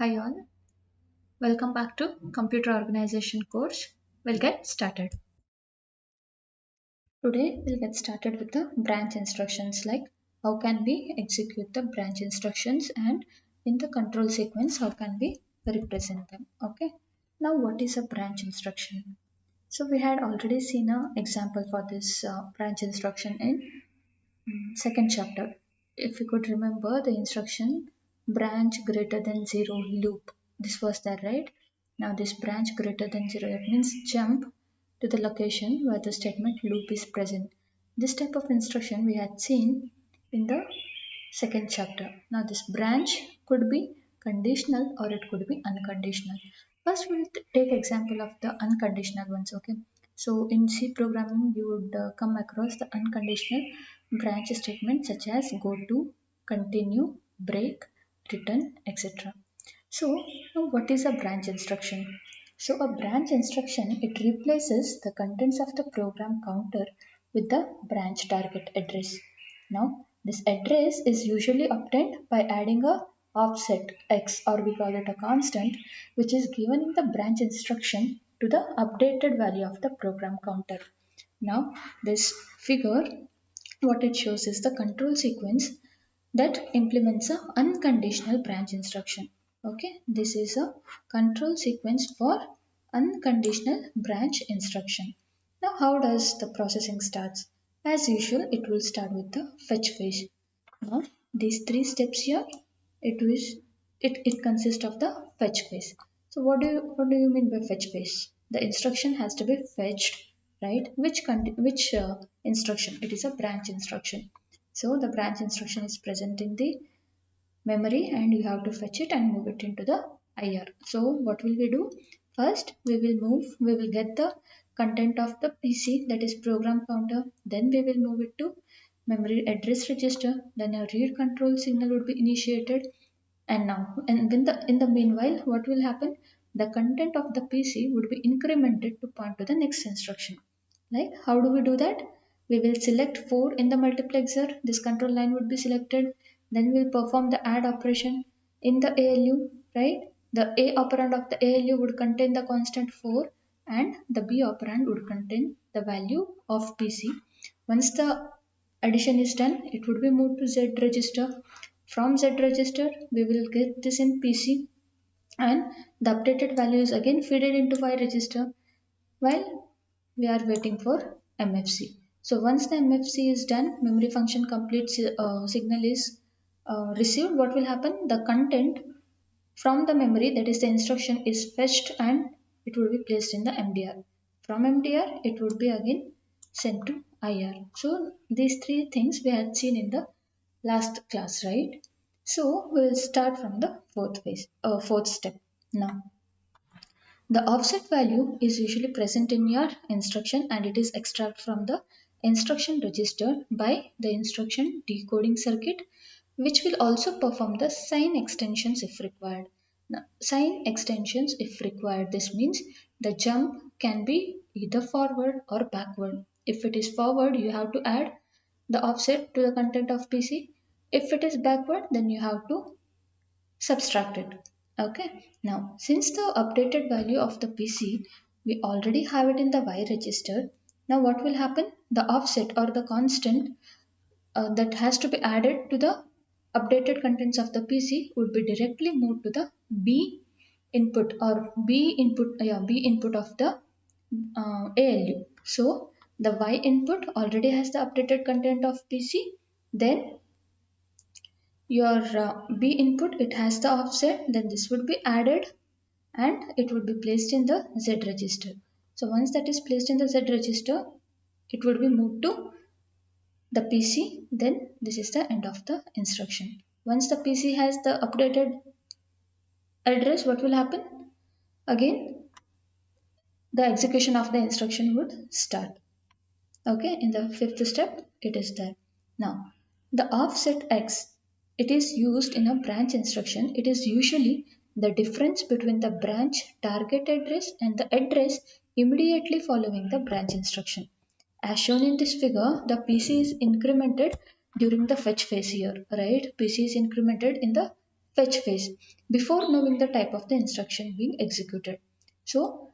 Hi all, welcome back to Computer Organization course. We'll get started. Today we'll get started with the branch instructions, like how can we execute the branch instructions, and in the control sequence how can we represent them. Okay. Now what is a branch instruction? So we had already seen an example for this branch instruction in second chapter. If you could remember the instruction branch greater than 0 loop. This was there, right? Now this branch greater than 0, that means jump to the location where the statement loop is present. This type of instruction we had seen in the second chapter. Now this branch could be conditional or it could be unconditional. First we'll take example of the unconditional ones. Okay, so in C programming you would come across the unconditional branch statements such as go to, continue, break, return, etc. So now what is a branch instruction? So a branch instruction, it replaces the contents of the program counter with the branch target address. Now this address is usually obtained by adding a offset x, or we call it a constant, which is given in the branch instruction to the updated value of the program counter. Now this figure, what it shows is the control sequence that implements a unconditional branch instruction. Okay, this is a control sequence for unconditional branch instruction. Now how does the processing starts? As usual, it will start with the fetch phase. Now these three steps here, it consists of the fetch phase. So what do you mean by fetch phase? The instruction has to be fetched, right? Which instruction? It is a branch instruction. So the branch instruction is present in the memory and you have to fetch it and move it into the IR. So what will we do? First we will get the content of the PC, that is program counter, then we will move it to memory address register, then a read control signal would be initiated, and in the meanwhile what will happen? The content of the PC would be incremented to point to the next instruction. Like how do we do that? We will select 4 in the multiplexer, this control line would be selected, then we'll perform the add operation in the ALU, right? The A operand of the ALU would contain the constant 4 and the B operand would contain the value of PC. Once the addition is done, it would be moved to Z register. From Z register, we will get this in PC and the updated value is again fed into Y register while we are waiting for MFC. So once the MFC is done, memory function complete signal is received. What will happen? The content from the memory, that is the instruction, is fetched and it will be placed in the MDR. From MDR, it would be again sent to IR. So these three things we had seen in the last class, right? So we will start from the fourth step now. The offset value is usually present in your instruction and it is extracted from the instruction register by the instruction decoding circuit, which will also perform the sign extensions if required. Now, sign extensions if required, this means the jump can be either forward or backward. If it is forward, you have to add the offset to the content of PC. If it is backward, then you have to subtract it. Okay, now since the updated value of the PC, we already have it in the Y register. Now what will happen? The offset or the constant that has to be added to the updated contents of the PC would be directly moved to the B input or B input of the ALU. So the Y input already has the updated content of PC. Then your B input, it has the offset, then this would be added and it would be placed in the Z register. So once that is placed in the Z register, it would be moved to the PC, then this is the end of the instruction. Once the PC has the updated address, what will happen? Again, the execution of the instruction would start. Okay, in the fifth step, it is there. Now, the offset X, it is used in a branch instruction. It is usually the difference between the branch target address and the address immediately following the branch instruction. As shown in this figure, the PC is incremented during the fetch phase here, right? PC is incremented in the fetch phase before knowing the type of the instruction being executed. So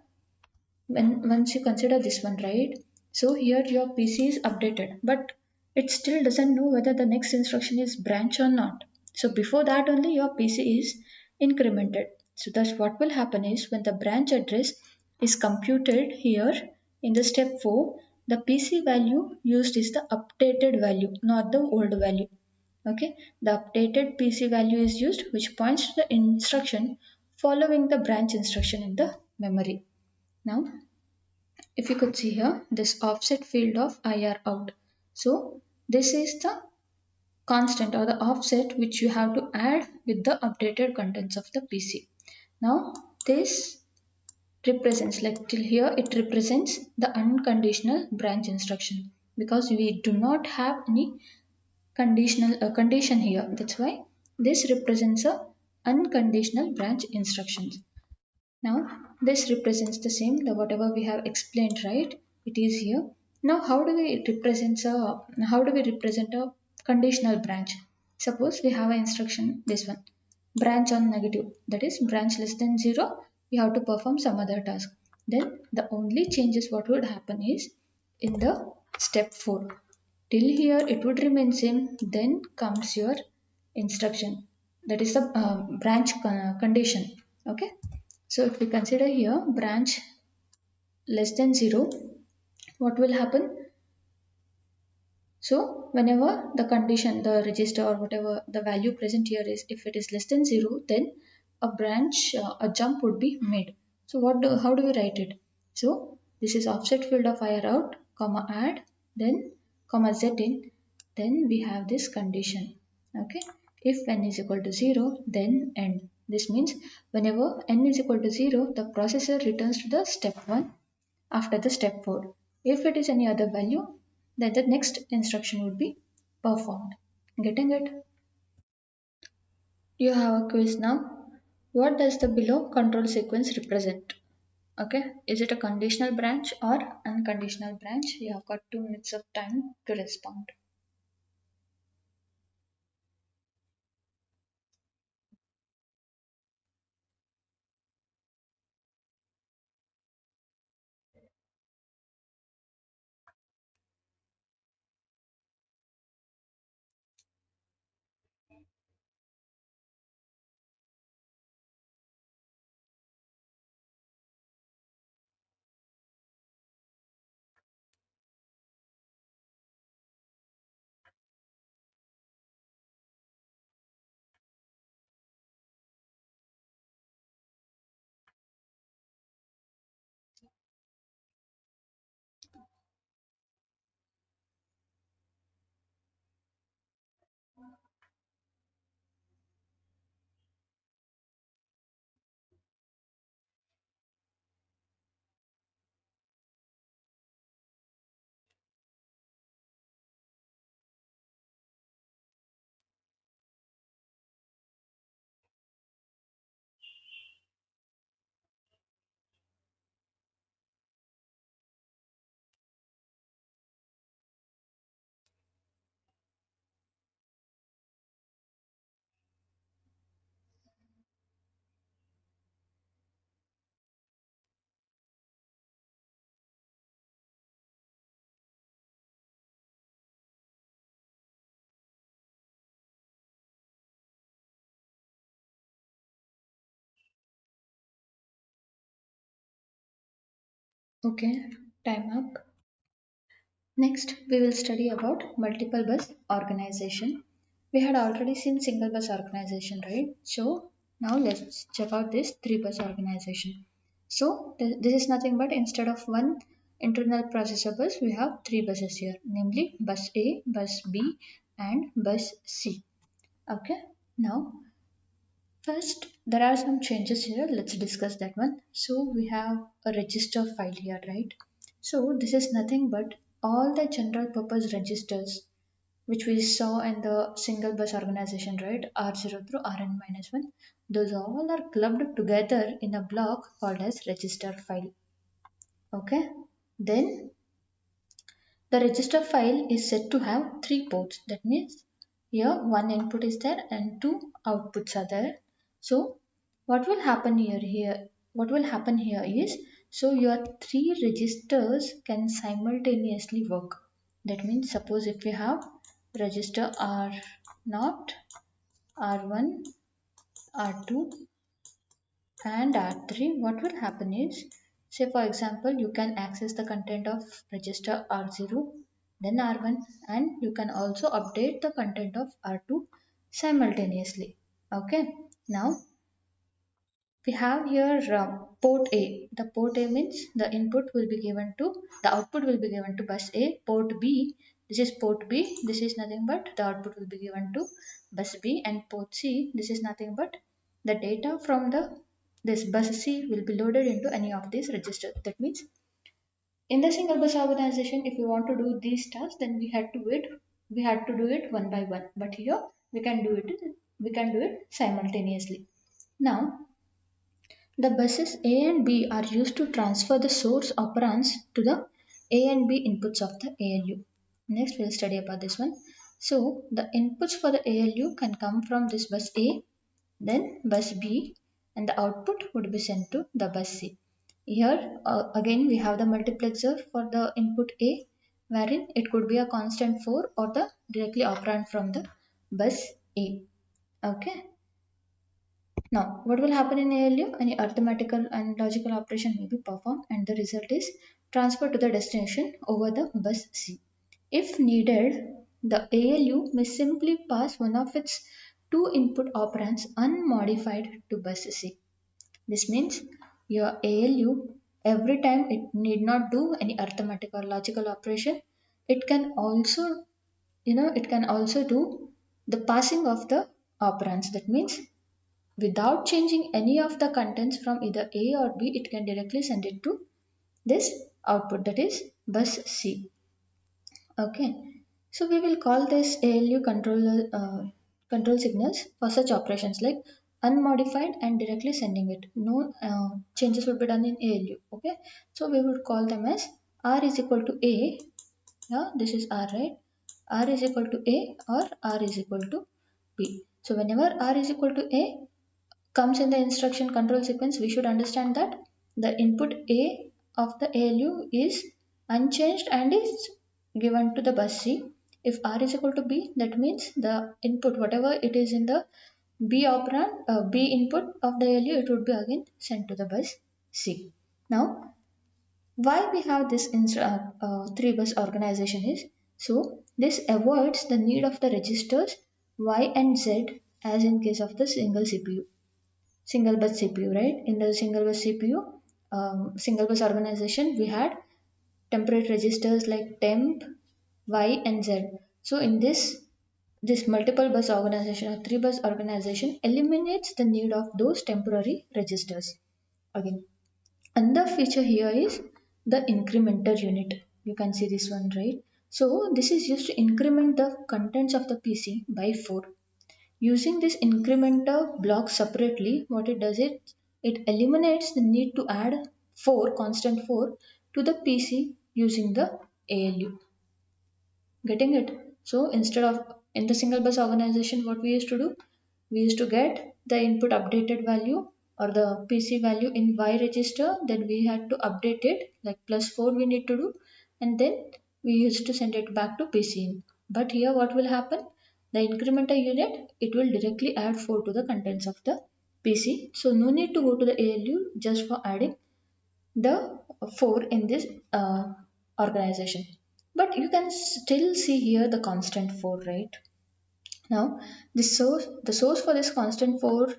when once you consider this one, right, so here your PC is updated but it still doesn't know whether the next instruction is branch or not. So before that only your PC is incremented. So thus what will happen is when the branch address is computed here in the step 4, the PC value used is the updated value, not the old value. Okay, the updated PC value is used, which points to the instruction following the branch instruction in the memory. Now if you could see here this offset field of IR out. So this is the constant or the offset which you have to add with the updated contents of the PC. Now this represents, like till here it represents the unconditional branch instruction because we do not have any conditional condition here. That's why this represents a unconditional branch instructions. Now this represents the same, the whatever we have explained, right? It is here. Now how do we represent a conditional branch? Suppose we have an instruction, this one, branch on negative, that is branch less than 0, you have to perform some other task. Then the only changes what would happen is in the step 4. Till here it would remain same, then comes your instruction, that is the branch condition. Okay, so if we consider here branch less than 0, what will happen? So whenever the condition, the register or whatever the value present here is, if it is less than 0, then a branch, a jump would be made. So how do we write it? So this is offset field of IR out, comma add, then comma Z in, then we have this condition. Okay, if n is equal to 0, then end. This means whenever n is equal to 0, the processor returns to the step 1 after the step 4. If it is any other value, then the next instruction would be performed. Getting it? You have a quiz now. What does the below control sequence represent? Okay, is it a conditional branch or unconditional branch? You have got 2 minutes of time to respond. Okay, time up. Next, we will study about multiple bus organization. We had already seen single bus organization, right? So now let's check out this 3 bus organization. So this is nothing but instead of one internal processor bus, we have 3 buses here, namely bus A, bus B, and bus C. Okay. Now, first there are some changes here. Let's discuss that one. So we have a register file here, right? So this is nothing but all the general purpose registers which we saw in the single bus organization, right? R0 through Rn-1. Those all are clubbed together in a block called as register file. Okay. Then the register file is said to have 3 ports. That means here one input is there and two outputs are there. So what will happen here is, so your three registers can simultaneously work. That means suppose if we have register R0, R1, R2 and R3, what will happen is, say for example, you can access the content of register R0, then R1, and you can also update the content of R2 simultaneously. Okay, now we have here port A. The port A means the output will be given to bus A. Port B, this is port B, this is nothing but the output will be given to bus B, and port C, this is nothing but the data from this bus C will be loaded into any of these registers. That means in the single bus organization, if we want to do these tasks, then we had to do it one by one. But here we can do it simultaneously. Now the buses A and B are used to transfer the source operands to the A and B inputs of the ALU. Next, we'll study about this one. So, the inputs for the ALU can come from this bus A, then bus B, and the output would be sent to the bus C. Here, again, we have the multiplexer for the input A, wherein it could be a constant 4 or the directly operand from the bus A. Okay. Now, what will happen in ALU? Any arithmetical and logical operation may be performed and the result is transferred to the destination over the bus C. If needed, the ALU may simply pass one of its two input operands unmodified to bus C. This means your ALU, every time it need not do any arithmetic or logical operation, it can also, it can also do the passing of the operands. That means without changing any of the contents from either A or B, it can directly send it to this output, that is bus C. Okay, so we will call this ALU control signals for such operations like unmodified and directly sending it. No changes will be done in ALU. Okay, so we would call them as R is equal to A. Yeah, this is R, right? R is equal to A or R is equal to B. So whenever R is equal to A comes in the instruction control sequence, we should understand that the input A of the ALU is unchanged and is given to the bus C. If R is equal to B, that means the input, whatever it is in the B operand, B input of the ALU, it would be again sent to the bus C. Now, why we have this three bus organization is, so this avoids the need of the registers Y and Z as in case of the single bus CPU, right? In the single bus CPU, single bus organization, we had temporary registers like temp, Y, and Z. So in this multiple bus organization or three bus organization eliminates the need of those temporary registers. Again, another feature here is the incrementer unit. You can see this one, right? So this is used to increment the contents of the PC by 4. Using this incrementer block separately, what it does is it eliminates the need to add constant 4 to the PC using the ALU. Getting it? So instead of in the single bus organization, what we used to do, we used to get the input updated value or the PC value in Y register, then we had to update it like +4 we need to do, and then we used to send it back to PC. But here what will happen? The incrementer unit, it will directly add 4 to the contents of the PC. So no need to go to the ALU just for adding the 4 in this organization. But you can still see here the constant 4, right? Now the source for this constant 4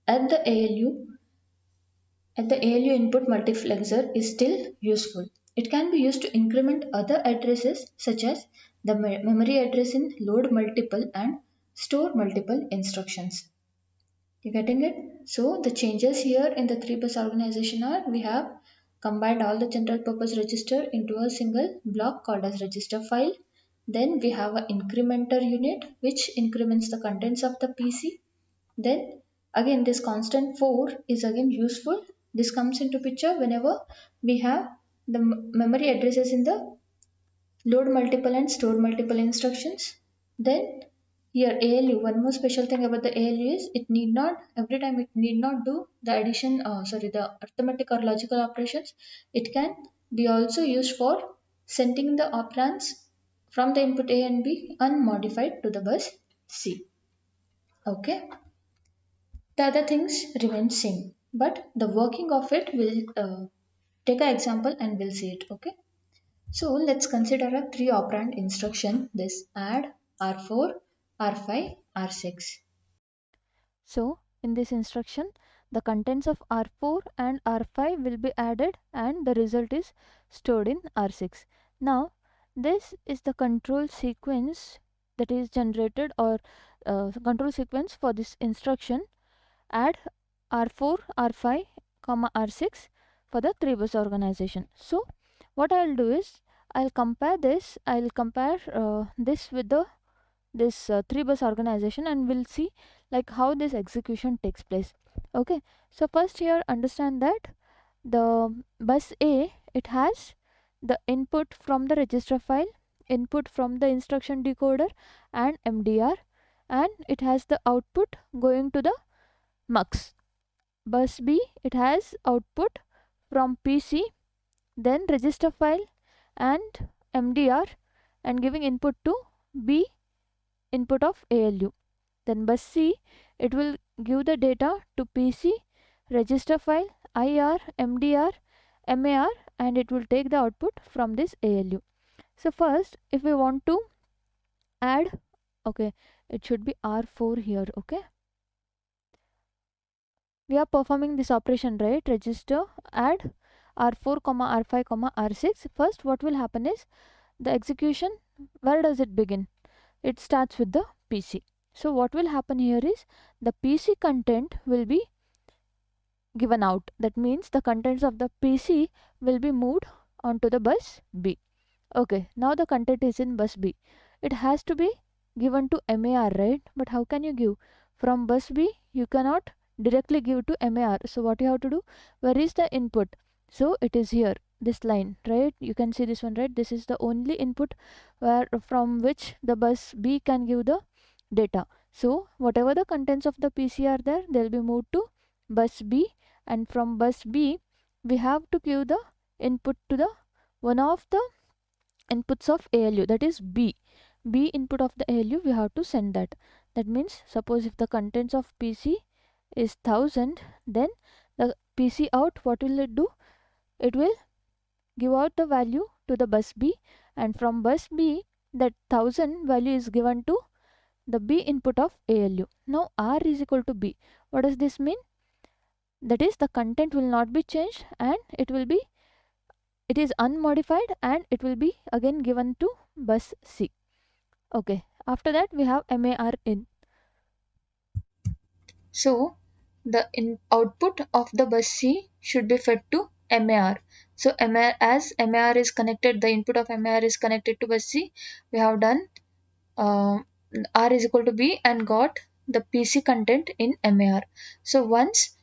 at the ALU input multiplexer is still useful. It can be used to increment other addresses such as the memory address in load multiple and store multiple instructions. You getting it? So the changes here in the 3-bus organization are, we have combined all the general purpose register into a single block called as register file. Then we have an incrementer unit which increments the contents of the PC. Then again this constant 4 is again useful. This comes into picture whenever we have the memory addresses in the load multiple and store multiple instructions. Then Here ALU, one more special thing about the ALU is it need not every time it need not do the addition, the arithmetic or logical operations. It can be also used for sending the operands from the input A and B unmodified to the bus C. Okay, the other things remain same, but the working of it will take an example and we'll see it. Okay, so let's consider a three operand instruction, this add, R4, R5, R6. So in this instruction, the contents of R4 and R5 will be added and the result is stored in R6. Now this is the control sequence that is generated, or control sequence for this instruction add R4, R5, R6 for the 3 bus organization. So what I will do is I'll compare this this with the this 3 bus organization, and we'll see like how this execution takes place. Okay, so first here understand that the bus A, it has the input from the register file, input from the instruction decoder and MDR, and it has the output going to the MUX. Bus B, it has output from PC, then register file and MDR, and giving input to B, input of ALU. Then bus C, it will give the data to PC, register file, IR, MDR, MAR, and it will take the output from this ALU. So first if we want to add, okay, it should be R4 here. Okay, we are performing this operation, right? Register add R4, R5, R6. First what will happen is the execution, where does it begin? It starts with the PC. So what will happen here is the PC content will be given out. That means the contents of the PC will be moved onto the bus B. Okay, now the content is in bus B. It has to be given to MAR, right? But how can you give? From bus B, you cannot directly give to MAR. So what you have to do? Where is the input? So it is here, this line, right? You can see this one, right? This is the only input where from which the bus B can give the data. So whatever the contents of the PC are there, they'll be moved to bus B, and from bus B we have to give the input to the one of the inputs of ALU, that is B. B input of the ALU, we have to send that. That means suppose if the contents of PC is 1000, then the PC out, what will it do? It will give out the value to the bus B, and from bus B that 1000 value is given to the B input of ALU. Now R is equal to B. What does this mean? That is the content will not be changed and it is unmodified, and it will be again given to bus C. Okay, after that we have MAR in. So the output of the bus C should be fed to MAR. So MAR, as MAR is connected, the input of MAR is connected to bus C. We have done uh, R is equal to B and got the PC content in MAR. So once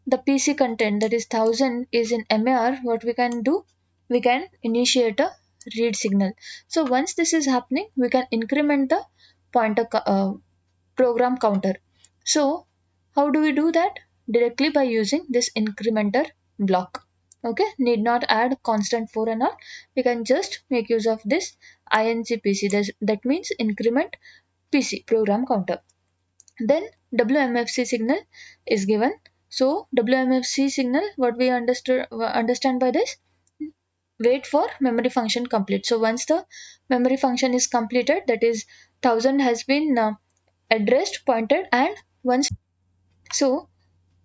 the PC content, that is 1000, is in MAR, what we can do? We can initiate a read signal. So once this is happening, we can increment the pointer program counter. So how do we do that? Directly by using this incrementer block. Okay, need not add constant 4 and all. We can just make use of this incpc. That means increment PC program counter. Then WMFC signal is given. So WMFC signal, what we understand by this? Wait for memory function complete. So once the memory function is completed, that is 1000 has been addressed, pointed, and so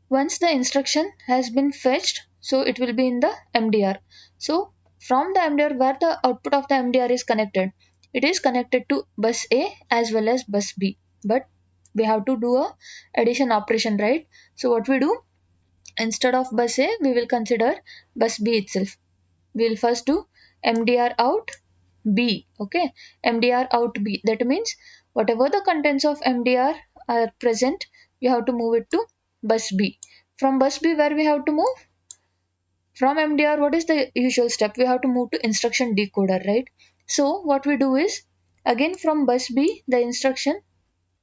once the instruction has been fetched, so it will be in the MDR. So from the MDR, where the output of the MDR is connected, it is connected to bus A as well as bus B. But we have to do a addition operation, right? So what we do, instead of bus A, we will consider bus B itself. We will first do MDR out B. Okay, MDR out B. That means whatever the contents of MDR are present, you have to move it to bus B. From bus B, where we have to move? From MDR, what is the usual step? We have to move to instruction decoder, right? So what we do is, again from bus B, the instruction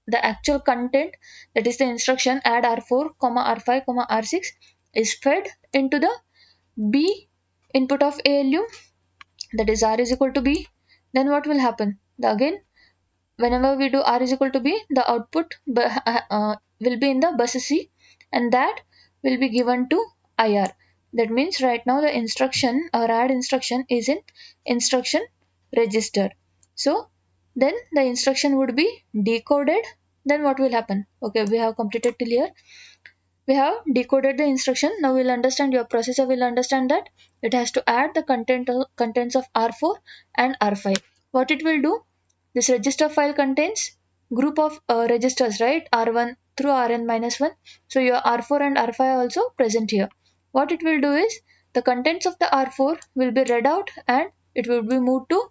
the actual content, that is the instruction add r4 comma r5 comma r6, is fed into the b input of ALU, that is r is equal to b, then what will happen? Again, whenever we do r is equal to b, the output will be in the bus C, and that will be given to IR. That means right now the instruction or add instruction is in instruction register. So then the instruction would be decoded. Then what will happen? Okay, we have completed till here. We have decoded the instruction. Now we'll understand, your processor will understand that it has to add the contents of R4 and R5. What it will do? This register file contains group of registers, right? R1 through Rn minus 1. So your R4 and R5 are also present here. What it will do is the contents of the R4 will be read out and it will be moved to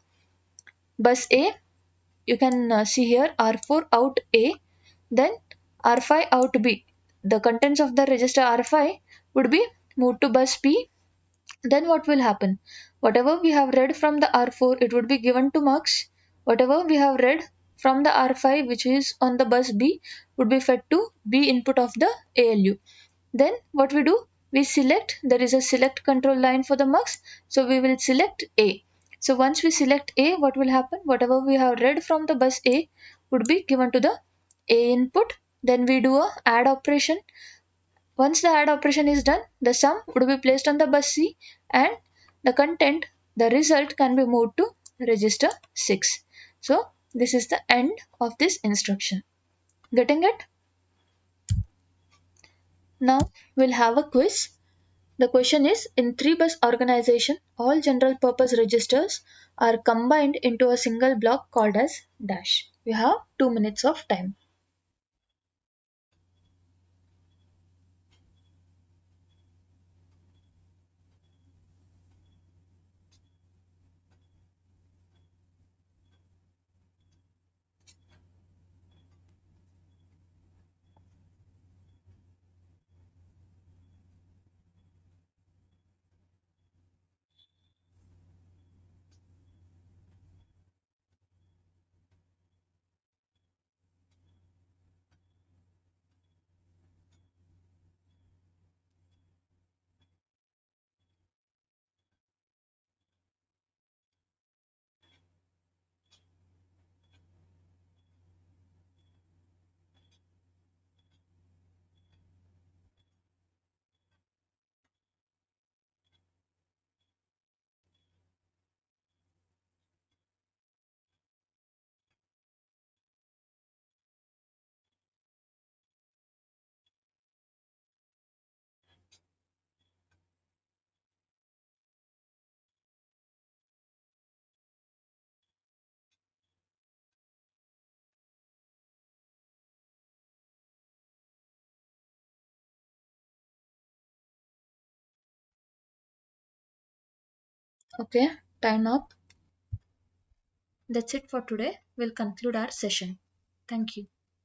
bus A. You can see here R4 out A, then R5 out B. The contents of the register R5 would be moved to bus B. Then what will happen? Whatever we have read from the R4, it would be given to mux. Whatever we have read from the R5, which is on the bus B, would be fed to B input of the ALU. Then what we do? We select, there is a select control line for the mux, so we will select A. So once we select A, what will happen? Whatever we have read from the bus A would be given to the A input. Then we do a add operation. Once the add operation is done, the sum would be placed on the bus C and the content, the result can be moved to register 6. So this is the end of this instruction. Getting it? Now we'll have a quiz. The question is, in 3-bus organization, all general purpose registers are combined into a single block called as dash. We have 2 minutes of time. Okay, time up. That's it for today. We'll conclude our session. Thank you.